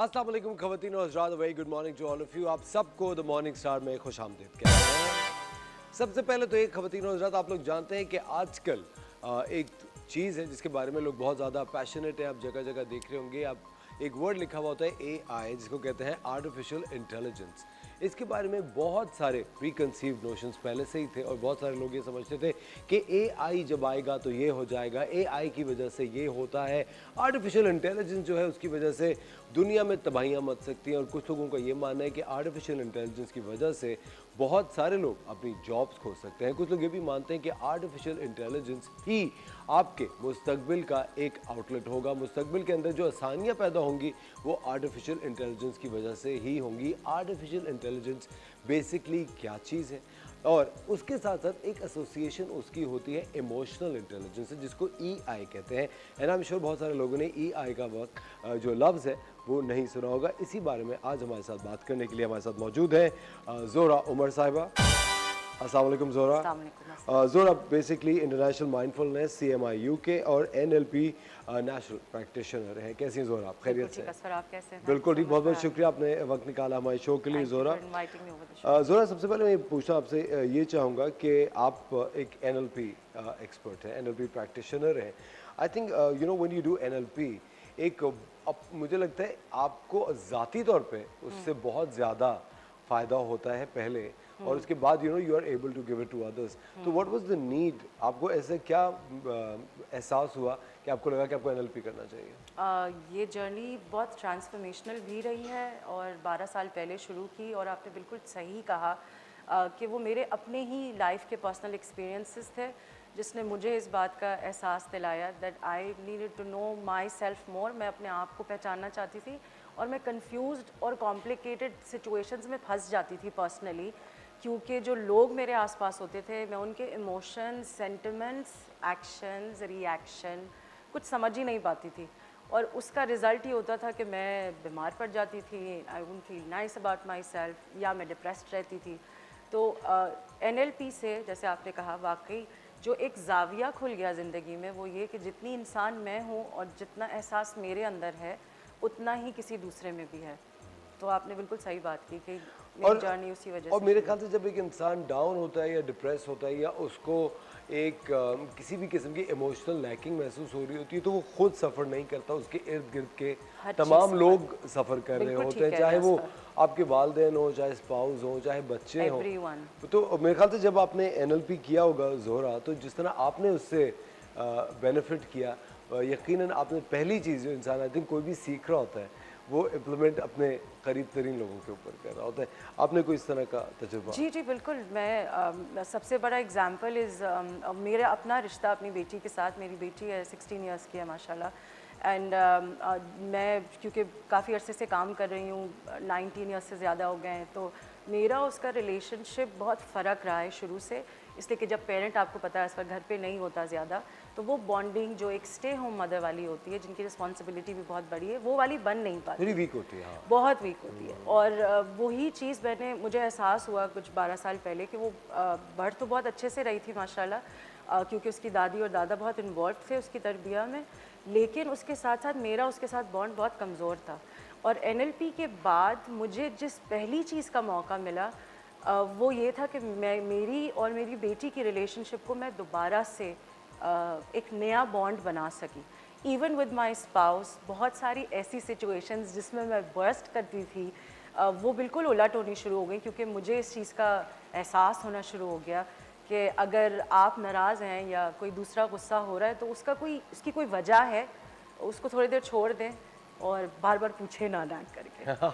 अस्सलाम वालेकुम ख़वातीन और हज़रात, very good morning to all of you. आप सबको द मॉर्निंग स्टार में खुश आमदीद कहते हैं। सबसे पहले तो एक ख़वातीन और हज़रात, आप लोग जानते हैं कि आजकल एक चीज़ है जिसके बारे में लोग बहुत ज़्यादा पैशनेट है। आप जगह जगह देख रहे होंगे, आप एक वर्ड लिखा हुआ होता है AI, जिसको कहते हैं आर्टिफिशियल इंटेलिजेंस। इसके बारे में बहुत सारे प्री कंसीव्ड नोशंस पहले से ही थे और बहुत सारे लोग ये समझते थे कि AI जब आएगा तो ये हो जाएगा, AI की वजह से ये होता है, आर्टिफिशियल इंटेलिजेंस जो है उसकी वजह से दुनिया में तबाहियाँ मच सकती हैं। और कुछ लोगों का ये मानना है कि आर्टिफिशियल इंटेलिजेंस की वजह से बहुत सारे लोग अपनी जॉब्स खो सकते हैं। कुछ लोग ये भी मानते हैं कि आर्टिफिशियल इंटेलिजेंस ही आपके मुस्तकबिल का एक आउटलेट होगा। मुस्तकबिल के अंदर जो आसानियाँ पैदा होंगी वो आर्टिफिशियल इंटेलिजेंस की वजह से ही होंगी। आर्टिफिशियल इंटेलिजेंस बेसिकली क्या चीज़ है, और उसके साथ साथ एक एसोसिएशन उसकी होती है इमोशनल इंटेलिजेंस से, जिसको EI कहते हैं। एंड आई एम श्योर बहुत सारे लोगों ने EI का वर्क जो लफ्ज़ है वो नहीं सुना होगा। इसी बारे में आज हमारे साथ बात करने के लिए हमारे साथ मौजूद है ज़ोरा उमर साहिबा। अस्सलाम वालेकुम Zora. Zora basically international mindfulness CMI UK और NLP नेशनल प्रैक्टिशनर हैं। कैसी हैं ज़ोरा, आप खैरियत से? आप कैसे हैं? बिल्कुल ठीक, बहुत बहुत शुक्रिया आपने वक्त निकाला हमारे शो के लिए ज़ोरा। ज़ोरा, सबसे पहले मैं पूछना आपसे ये चाहूँगा कि आप एक NLP एक्सपर्ट हैं, NLP प्रैक्टिशनर हैं। I think you know when you do NLP, एक अब मुझे लगता है आपको ज़ाती तौर पे उससे बहुत ज़्यादा फ़ायदा होता है पहले, और उसके बाद you are able to give it to others. तो व्हाट वाज द नीड, आपको ऐसे क्या एहसास हुआ कि आपको लगा कि आपको NLP करना चाहिए? ये जर्नी बहुत ट्रांसफॉर्मेशनल भी रही है और 12 साल पहले शुरू की, और आपने बिल्कुल सही कहा कि वो मेरे अपने ही लाइफ के पर्सनल एक्सपीरियंसेस थे जिसने मुझे इस बात का एहसास दिलाया that I needed to know myself more. मैं अपने आप को पहचानना चाहती थी और मैं कंफ्यूज्ड और कॉम्प्लिकेटेड सिचुएशंस में फंस जाती थी पर्सनली, क्योंकि जो लोग मेरे आसपास होते थे मैं उनके इमोशंस, सेंटिमेंट्स, एक्शंस, रिएक्शन कुछ समझ ही नहीं पाती थी। और उसका रिज़ल्ट ये होता था कि मैं बीमार पड़ जाती थी, I wouldn't feel nice about my self, या मैं डिप्रेस्ड रहती थी। तो NLP से, जैसे आपने कहा, वाकई जो एक ज़ाविया खुल गया ज़िंदगी में वो ये कि जितनी इंसान मैं हूँ और जितना एहसास मेरे अंदर है उतना ही किसी दूसरे में भी है। तो आपने बिल्कुल सही बात की कि मेरी जर्नी उसी वजह और से मेरे शुरू ख्याल से जब एक इंसान डाउन होता है या डिप्रेस होता है या उसको एक किसी भी किस्म की इमोशनल लैकिंग महसूस हो रही होती है, तो वो खुद सफ़र नहीं करता, उसके इर्द गिर्द के हर चीज़ तमाम सफ़र लोग सफ़र कर रहे बिल्कुल होते ठीक हैं, कह रहे चाहे हैं वो सर। आपके वालिदैन हो, चाहे स्पाउस हो, चाहे बच्चे हों। एवरीवन। तो मेरे ख्याल से जब आपने NLP किया होगा ज़ोहरा, तो जिस तरह आपने उससे बेनिफिट किया, यकीनन आपने पहली चीज़ जो इंसान आई थिंक कोई भी सीख रहा होता है वो इम्प्लीमेंट अपने करीब तरीन लोगों के ऊपर कर रहा होता है। आपने कोई इस तरह का तजुर्बा? जी, जी, बिल्कुल। सबसे बड़ा एग्ज़ाम्पल मेरा अपना रिश्ता अपनी बेटी के साथ। मेरी बेटी है 16 इयर्स की है माशाल्लाह। एंड मैं क्योंकि काफ़ी अरसे से काम कर रही हूँ, 19 इयर्स से ज़्यादा हो गए हैं, तो मेरा उसका रिलेशनशिप बहुत फ़र्क रहा है शुरू से। इसलिए कि जब पेरेंट, आपको पता है, इस वक्त घर पे नहीं होता ज़्यादा, तो वो बॉन्डिंग जो एक स्टे होम मदर वाली होती है, जिनकी रिस्पॉन्सिबिलिटी भी बहुत बड़ी है, वो वाली बन नहीं पाती, थोड़ी वीक होती है, हाँ। बहुत वीक होती है। और वही चीज़ मुझे एहसास हुआ कुछ 12 साल पहले कि वो बढ़ तो बहुत अच्छे से रही थी माशाल्लाह, क्योंकि उसकी दादी और दादा बहुत इन्वॉल्व थे उसकी तरबिया में, लेकिन उसके साथ साथ मेरा उसके साथ बॉन्ड बहुत कमज़ोर था। और NLP के बाद मुझे जिस पहली चीज़ का मौका मिला वो ये था कि मेरी और मेरी बेटी की रिलेशनशिप को मैं दोबारा से एक नया बॉन्ड बना सकी। इवन विद माई स्पाउस, बहुत सारी ऐसी सिचुएशंस जिसमें मैं बर्स्ट करती थी, वो बिल्कुल उलट होनी शुरू हो गई, क्योंकि मुझे इस चीज़ का एहसास होना शुरू हो गया कि अगर आप नाराज़ हैं या कोई दूसरा गुस्सा हो रहा है तो उसकी कोई वजह है, उसको थोड़ी देर छोड़ दें और बार बार पूछे ना डांट करके।